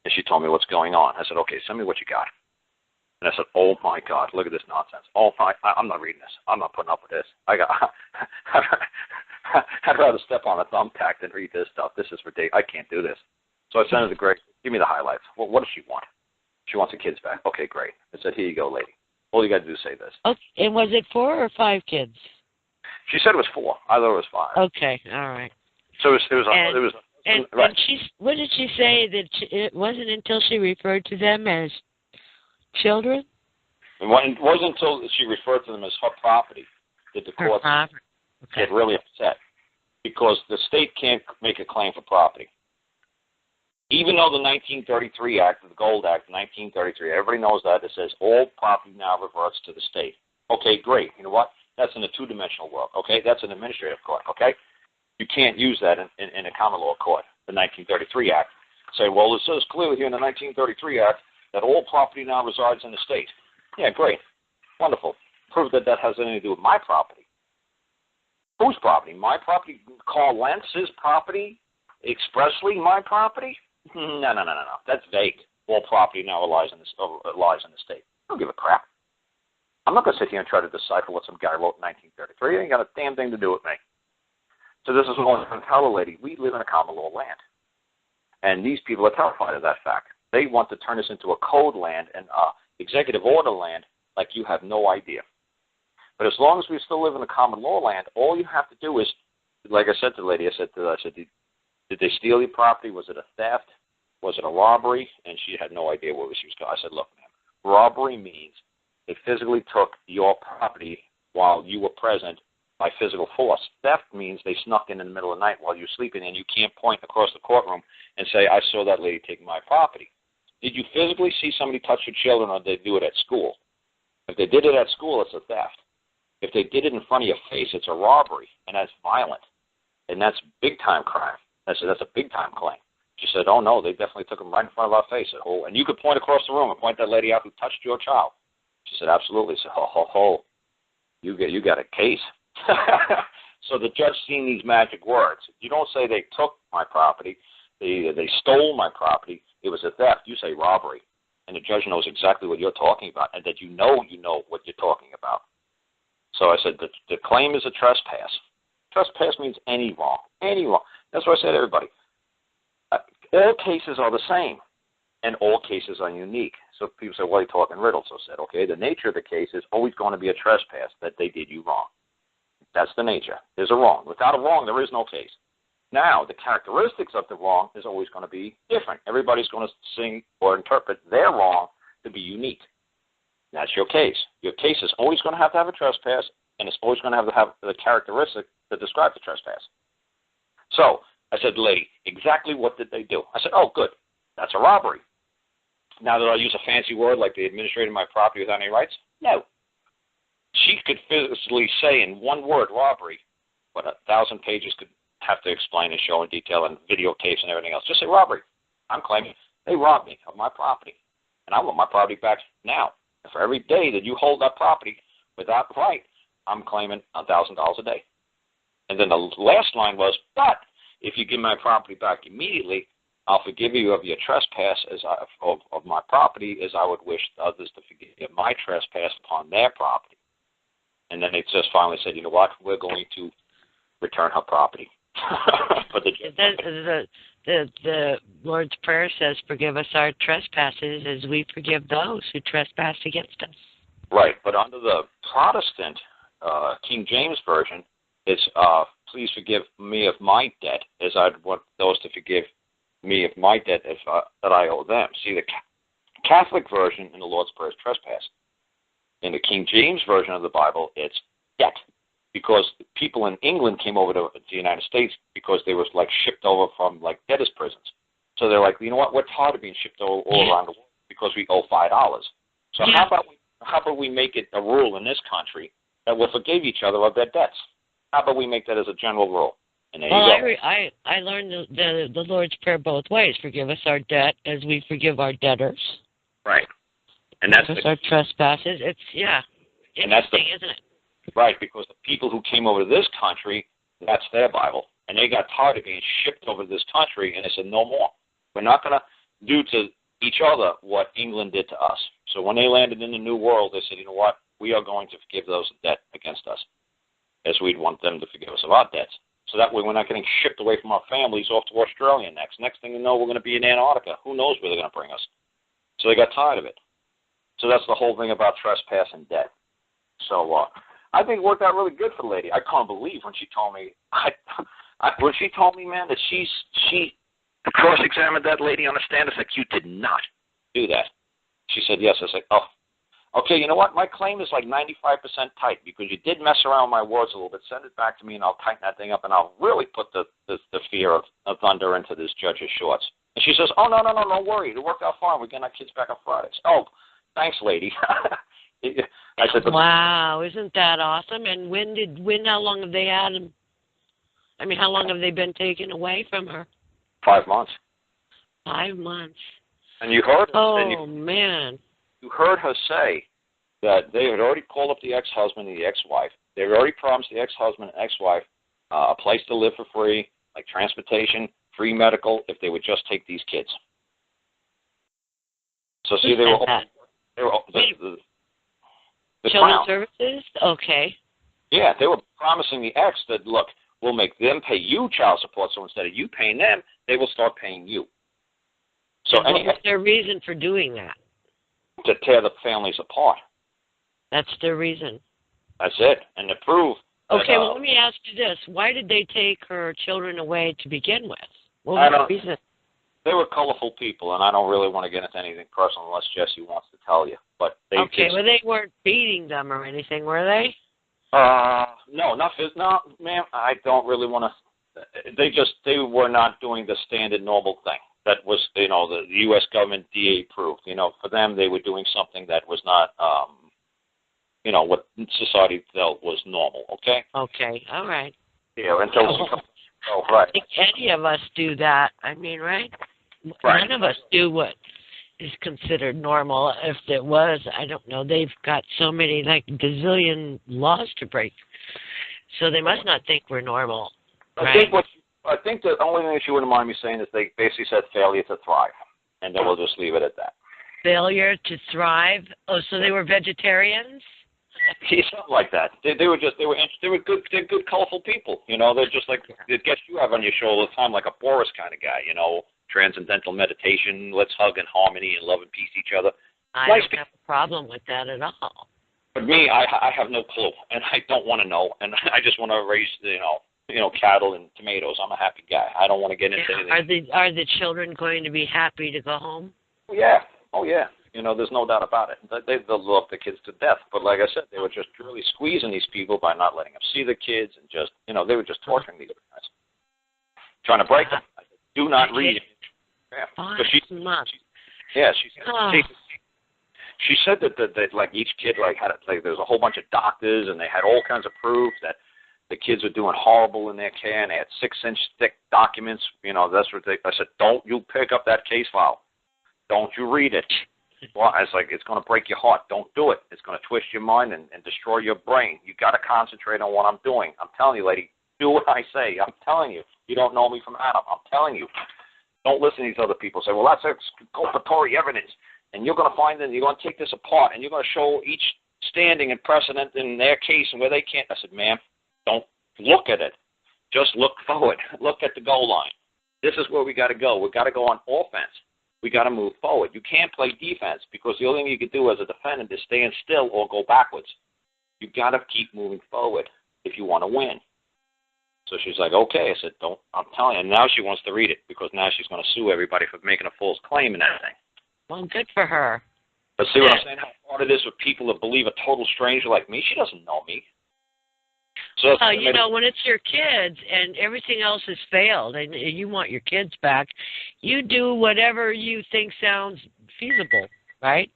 And she told me what's going on. I said, okay, send me what you got. And I said, oh, my God, look at this nonsense. Oh, I'm not reading this. I'm not putting up with this. I'd rather step on a thumbtack than read this stuff. This is ridiculous. I can't do this. So I sent her to Greg. Give me the highlights. Well, what does she want? She wants the kids back. Okay, great. I said, here you go, lady. All you got to do is say this. Okay. And was it 4 or 5 kids? She said it was 4. I thought it was 5. Okay, all right. So it was right. What did she say? That it wasn't until she referred to them as children? It wasn't until she referred to them as her property that the courts get really upset, because the state can't make a claim for property. Even though the 1933 Act, the Gold Act, 1933, everybody knows that, it says all property now reverts to the state. Okay, great. You know what? That's in a two-dimensional world, okay? That's an administrative court, okay? You can't use that in a common law court, the 1933 Act. Say, well, it says clearly here in the 1933 Act that all property now resides in the state. Yeah, great. Wonderful. Prove that has anything to do with my property. Whose property? My property? Karl Lentz's property? Expressly my property? No. That's vague. All property now lies in the state. I don't give a crap. I'm not going to sit here and try to decipher what some guy wrote in 1933. It ain't got a damn thing to do with me. So this is what I'm going to tell a lady. We live in a common law land. And these people are terrified of that fact. They want to turn this into a code land and executive order land like you have no idea. But as long as we still live in a common law land, all you have to do is, like I said to the lady, I said, did they steal your property? Was it a theft? Was it a robbery? And she had no idea where she was going. I said, look, ma'am, robbery means they physically took your property while you were present by physical force. Theft means they snuck in the middle of the night while you're sleeping, and you can't point across the courtroom and say, I saw that lady take my property. Did you physically see somebody touch your children, or did they do it at school? If they did it at school, it's a theft. If they did it in front of your face, it's a robbery, and that's violent, and that's big-time crime. That's a big-time claim. She said, oh, no, they definitely took them right in front of our face. Oh, and you could point across the room and point that lady out who touched your child. She said, absolutely. I said, ho, you got a case. So the judge seen these magic words. You don't say they took my property, they stole my property, it was a theft. You say robbery. And the judge knows exactly what you're talking about, and that you know what you're talking about. So I said, the claim is a trespass. Trespass means any wrong. That's what I said to everybody. All cases are the same, and all cases are unique. So people say, well, you're talking riddles. So I said, okay, the nature of the case is always going to be a trespass, that they did you wrong. That's the nature. There's a wrong. Without a wrong, there is no case. Now, the characteristics of the wrong is always going to be different. Everybody's going to sing or interpret their wrong to be unique. That's your case. Your case is always going to have a trespass, and it's always going to have the characteristic that describe the trespass. So I said, lady, exactly what did they do? I said, oh, good. That's a robbery. Now, did I use a fancy word like they administrated my property without any rights? No. She could physically say in one word, robbery, but 1,000 pages could have to explain and show in detail and videotapes and everything else. Just say robbery. I'm claiming they robbed me of my property, and I want my property back now. And for every day that you hold that property without right, I'm claiming $1,000 a day. And then the last line was, but if you give my property back immediately, I'll forgive you of your trespass of my property as I would wish others to forgive my trespass upon their property. And then they just finally said, you know what, we're going to return her property. But the Lord's Prayer says, forgive us our trespasses as we forgive those who trespass against us. Right, but under the Protestant King James Version, it's please forgive me of my debt as I'd want those to forgive me of my debt that I owe them. See, the Catholic version in the Lord's Prayer is trespass. In the King James Version of the Bible, it's debt. Because people in England came over to the United States because they were like shipped over from like debtors' prisons. So they're like, you know what, we're tired of being shipped all around the world because we owe $5. So how about we make it a rule in this country that we'll forgive each other of their debts? How about we make that as a general rule? And there you go. I learned the Lord's Prayer both ways. Forgive us our debt as we forgive our debtors. Right. And that's our trespasses. It's interesting, isn't it? Right, because the people who came over to this country, that's their Bible. And they got tired of being shipped over to this country, and they said, no more. We're not going to do to each other what England did to us. So when they landed in the New World, they said, you know what, we are going to forgive those debt against us, as we'd want them to forgive us of our debts. So that way we're not getting shipped away from our families off to Australia next. Next thing you know, we're going to be in Antarctica. Who knows where they're going to bring us? So they got tired of it. So that's the whole thing about trespass and debt. So I think it worked out really good for the lady. I can't believe when she told me, man, that she cross-examined that lady on the stand. It's like, you did not do that. She said, yes. I was like, oh, okay, you know what? My claim is like 95% tight because you did mess around with my words a little bit. Send it back to me, and I'll tighten that thing up, and I'll really put the fear of thunder into this judge's shorts. And she says, oh, no, don't worry. It worked out fine. We're getting our kids back on Fridays. Oh, thanks, lady. I said, wow, isn't that awesome? And how long have they had him? I mean, how long have they been taken away from her? 5 months. 5 months. And you heard her. Oh, man. You heard her say that they had already called up the ex-husband and the ex-wife. They had already promised the ex-husband and ex-wife a place to live for free, like transportation, free medical, if they would just take these kids. So see, they were the Children's Crown. Services? Okay. Yeah, they were promising the ex that, look, we'll make them pay you child support, so instead of you paying them, they will start paying you. So what was their reason for doing that? To tear the families apart. That's their reason. That's it. And to prove that, okay, well, let me ask you this. Why did they take her children away to begin with? What was the reason? They were colorful people, and I don't really want to get into anything personal unless Jesse wants to tell you. But they well, they weren't beating them or anything, were they? No, ma'am. I don't really want to. They were not doing the standard normal thing. That was, the U.S. government DA approved. For them, they were doing something that was not, what society felt was normal. Okay. Okay. All right. Yeah. Until. Oh, right. I think any of us do that. I mean, right? Right. None of us do what is considered normal. If it was, I don't know. They've got so many, like, gazillion laws to break. So they must not think we're normal. Right? I think the only thing that you wouldn't mind me saying is they basically said failure to thrive, and then we'll just leave it at that. Failure to thrive? Oh, so they were vegetarians? Yeah, something like that. They were good, colorful people. They're just like the guest you have on your show all the time, like a Boris kind of guy. Transcendental meditation, let's hug in harmony and love and peace each other. I don't have a problem with that at all. But me, I have no clue, and I don't want to know, and I just want to raise cattle and tomatoes. I'm a happy guy. I don't want to get into anything. Are the children going to be happy to go home? Yeah. Oh, yeah. There's no doubt about it. They'll love the kids to death. But like I said, they were just really squeezing these people by not letting them see the kids and just, they were just torturing these guys. Trying to break them. I said, do not read. Yeah. 5 months. She said that like each kid had there was a whole bunch of doctors and they had all kinds of proof that the kids were doing horrible in their care and they had 6-inch thick documents. That's what I said, don't you pick up that case file. Don't you read it. Well, I was like, it's going to break your heart. Don't do it. It's going to twist your mind and destroy your brain. You got to concentrate on what I'm doing. I'm telling you, lady, do what I say. I'm telling you. You don't know me from Adam. I'm telling you. Don't listen to these other people. Say, well, that's exculpatory evidence. And you're going to find that you're going to take this apart and you're going to show each standing and precedent in their case and where they can't. I said, ma'am, don't look at it. Just look forward. Look at the goal line. This is where we got to go. We got to go on offense. We got to move forward. You can't play defense because the only thing you can do as a defendant is stand still or go backwards. You got to keep moving forward if you want to win. So she's like, okay. I said, don't. I'm telling you. And now she wants to read it because now she's going to sue everybody for making a false claim and everything. Well, good for her. But see what I'm saying? How hard it is for people to believe a total stranger like me? She doesn't know me. So when it's your kids and everything else has failed and you want your kids back, you do whatever you think sounds feasible, right?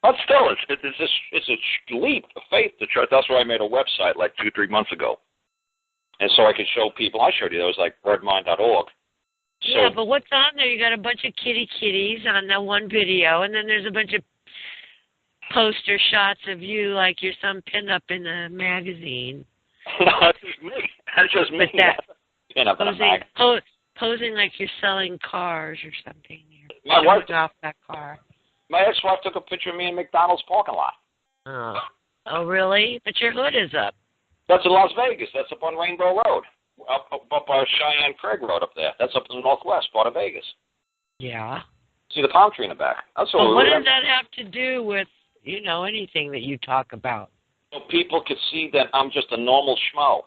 But still, it's a leap of faith to try. That's why I made a website like 2-3 months ago. And so I could show people. I showed you. That was like birdmind.org. So, yeah, but what's on there? You got a bunch of kitties on that one video, and then there's a bunch of poster shots of you like you're some pin-up in a magazine. No, that's just me. That's just me. Posing like you're selling cars or something. off that car. My ex-wife took a picture of me in McDonald's parking lot. Oh, really? But your hood is up. That's in Las Vegas. That's up on Rainbow Road, up by Cheyenne Craig Road up there. That's up in the northwest part of Vegas. Yeah. See the palm tree in the back. That's what. Well, what does that have to do with anything that you talk about? So people could see that I'm just a normal schmo.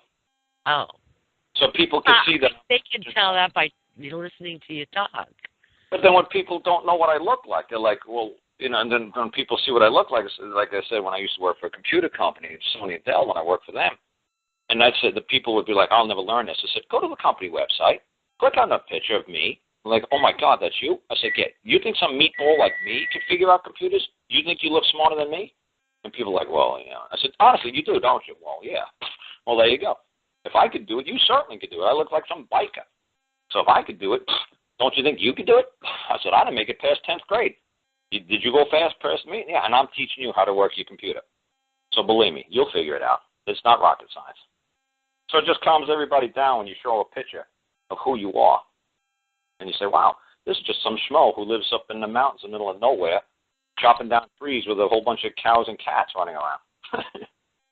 Oh. So people could see that. They can tell that by listening to you talk. But then when people don't know what I look like, they're like, well, and then when people see what I look like I said, when I used to work for a computer company, Sony and Dell, when I worked for them, and I said, the people would be like, I'll never learn this. I said, go to the company website, click on the picture of me. I'm like, oh, my God, that's you? I said, you think some meatball like me can figure out computers? You think you look smarter than me? And people are like, well, I said, honestly, you do, don't you? Well, yeah. Well, there you go. If I could do it, you certainly could do it. I look like some biker. So if I could do it, don't you think you could do it? I said, I didn't make it past 10th grade. Did you go fast past me? Yeah, and I'm teaching you how to work your computer. So believe me, you'll figure it out. It's not rocket science. So it just calms everybody down when you show a picture of who you are. And you say, wow, this is just some schmo who lives up in the mountains in the middle of nowhere, chopping down trees with a whole bunch of cows and cats running around.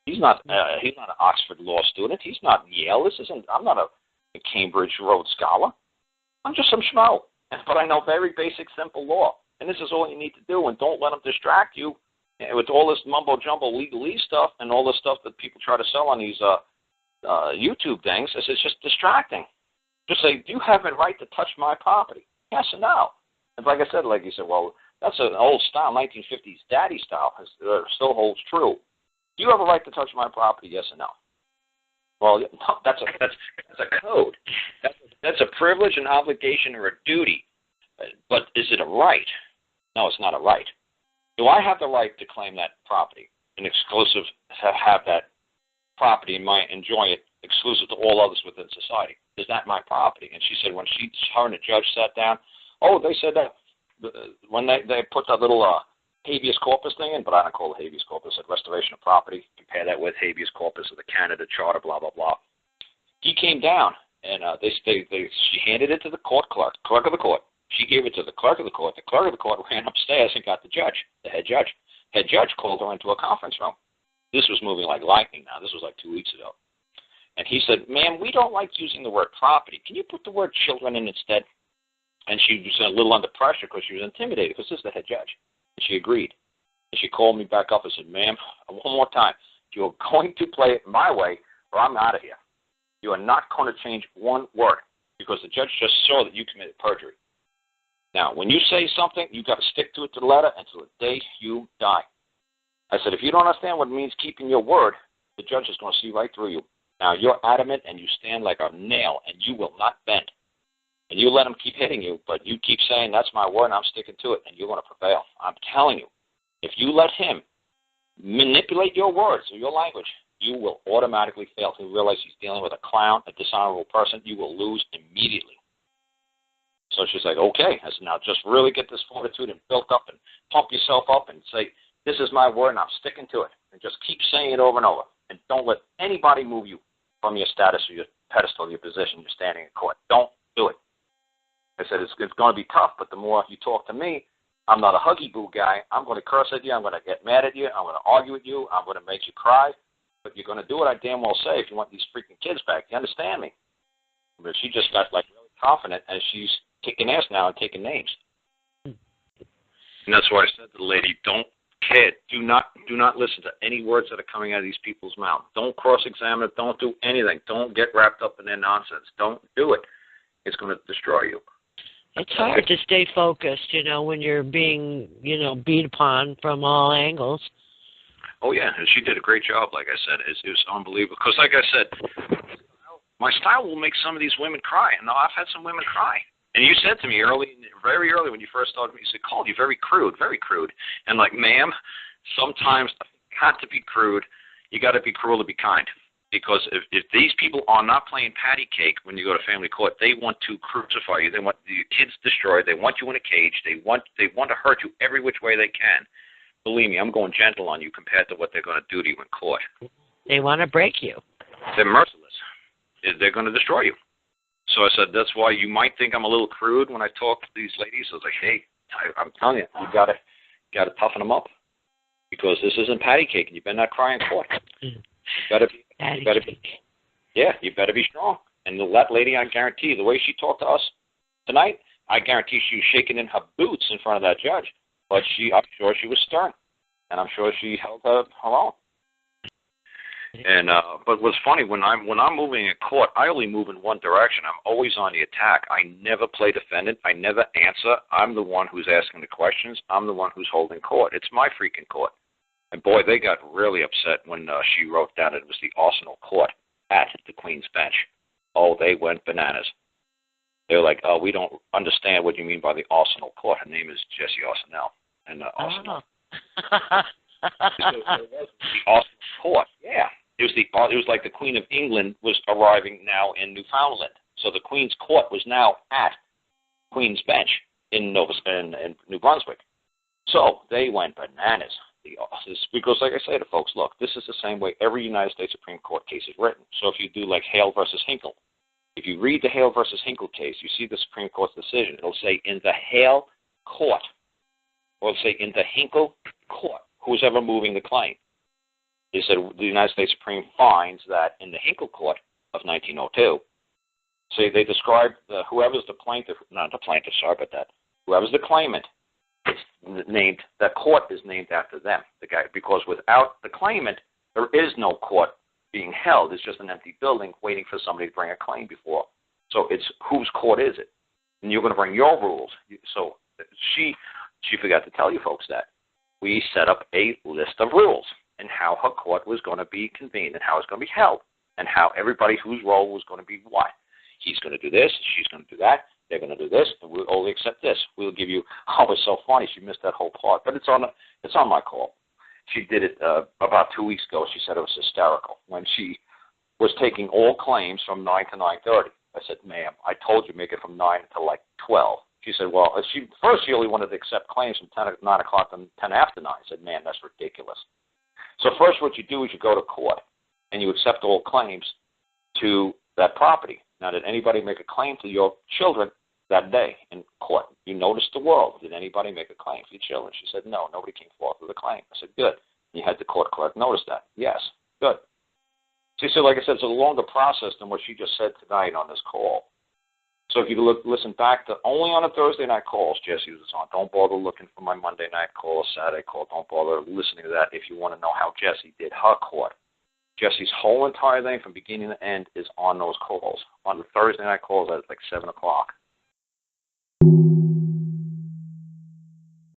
He's not an Oxford law student. He's not Yale. I'm not a Cambridge Rhodes Scholar. I'm just some schmo. But I know very basic, simple law. And this is all you need to do. And don't let them distract you with all this mumbo-jumbo legalese stuff and all the stuff that people try to sell on these YouTube things. It's just distracting. Just say, do you have a right to touch my property? Yes or no? And like I said, like you said, well, that's an old style, 1950s daddy style, still holds true. Do you have a right to touch my property? Yes or no? Well, no, that's a code. That's a privilege, an obligation, or a duty. But is it a right? No, it's not a right. Do I have the right to claim that property, an exclusive, have that property and enjoy it exclusive to all others within society? Is that my property? And she said when her and the judge sat down, they said that when they put that little habeas corpus thing in, but I don't call it habeas corpus, it's restoration of property. Compare that with habeas corpus of the Canada Charter, blah, blah, blah. He came down, and she handed it to the clerk of the court. She gave it to the clerk of the court. The clerk of the court ran upstairs and got the judge, the head judge. Head judge called her into a conference room. This was moving like lightning now. This was like 2 weeks ago. And he said, ma'am, we don't like using the word property. Can you put the word children in instead? And she was a little under pressure because she was intimidated because this is the head judge. And she agreed. And she called me back up and said, ma'am, one more time, you're going to play it my way or I'm out of here. You are not going to change one word because the judge just saw that you committed perjury. Now, when you say something, you've got to stick to it to the letter until the day you die. I said, if you don't understand what it means keeping your word, the judge is going to see right through you. Now, you're adamant and you stand like a nail and you will not bend. And you let him keep hitting you, but you keep saying, that's my word and I'm sticking to it, and you're going to prevail. I'm telling you, if you let him manipulate your words or your language, you will automatically fail. He'll realize he's dealing with a clown, a dishonorable person. You will lose immediately. So she's like, okay. I said, now just really get this fortitude and built up and pump yourself up and say, this is my word and I'm sticking to it. And just keep saying it over and over. And don't let anybody move you from your status or your pedestal, your position, you're standing in court. Don't do it. I said, it's going to be tough, but the more you talk to me, I'm not a huggy-boo guy. I'm going to curse at you. I'm going to get mad at you. I'm going to argue with you. I'm going to make you cry. But you're going to do what I damn well say if you want these freaking kids back. You understand me? But she just got really confident, and she's kicking ass now and taking names. And that's why I said to the lady, don't kid. Do not listen to any words that are coming out of these people's mouth. Don't cross-examine it. Don't do anything. Don't get wrapped up in their nonsense. Don't do it. It's going to destroy you. It's hard to stay focused, when you're being, beat upon from all angles. Oh, yeah, and she did a great job, like I said. It was unbelievable. Because, like I said, my style will make some of these women cry. And I've had some women cry. And you said to me very early when you first started me, you said, Karl, you're very crude. And like, ma'am, sometimes you got to be crude. You got to be cruel to be kind. Because if these people are not playing patty cake when you go to family court, they want to crucify you. They want your kids destroyed. They want you in a cage. They want to hurt you every which way they can. Believe me, I'm going gentle on you compared to what they're going to do to you in court. They want to break you. They're merciless. They're going to destroy you. So I said, that's why you might think I'm a little crude when I talk to these ladies. I was like, hey, I'm telling you gotta toughen them up, because this isn't patty cake, and you better not cry in court. You better be, you better be strong. And that lady, I guarantee you, the way she talked to us tonight, I guarantee she was shaking in her boots in front of that judge. But I'm sure she was stern, and I'm sure she held her own. And but what's funny, when I'm moving in court, I only move in one direction. I'm always on the attack. I never play defendant. I never answer. I'm the one who's asking the questions. I'm the one who's holding court. It's my freaking court. And boy, they got really upset when she wrote down it was the Arsenal Court at the Queen's Bench. Oh, they went bananas. They're like, oh, we don't understand what you mean by the Arsenal Court. Her name is Jessie Arsenal. And Arsenal. It was the Arsenal Court. Yeah. It was like the Queen of England was arriving now in Newfoundland. So the Queen's Court was now at Queen's Bench in New Brunswick. So they went bananas. Because, like I say to folks, look, this is the same way every United States Supreme Court case is written. So if you do like Hale versus Hinkle, if you read the Hale versus Hinkle case, you see the Supreme Court's decision. It'll say in the Hale court, or it'll say in the Hinkle court, who's ever moving the claim. They said the United States Supreme finds that in the Hinkle court of 1902, so they describe whoever's the plaintiff, not the plaintiff, sorry about that, whoever's the claimant, it's named, that court is named after them, the guy, because without the claimant, there is no court being held. It's just an empty building waiting for somebody to bring a claim before. So it's whose court is it? And you're going to bring your rules. So she forgot to tell you folks that. We set up a list of rules and how her court was going to be convened and how it's going to be held and how everybody whose role was going to be what. He's going to do this, she's going to do that, they're going to do this, and we'll only accept this. We'll give you, oh, it's so funny, she missed that whole part, but it's on my call. She did it about 2 weeks ago. She said it was hysterical when she was taking all claims from 9 to 9:30. I said, ma'am, I told you make it from 9 to like 12. She said, well, she only wanted to accept claims from 9 o'clock to 10 after 9. I said, man, that's ridiculous. So first what you do is you go to court and you accept all claims to that property. Now, did anybody make a claim to your children that day in court? You noticed the world. Did anybody make a claim for your children? She said, no, nobody came forth with a claim. I said, good. You had the court clerk notice that. Yes, good. See, so like I said, it's a longer process than what she just said tonight on this call. So if you listen back to only on a Thursday night calls, Jessie was on. Don't bother looking for my Monday night call or Saturday call. Don't bother listening to that if you want to know how Jessie did her court. Jessie's whole entire thing from beginning to end is on those calls. On the Thursday night calls at like 7 o'clock.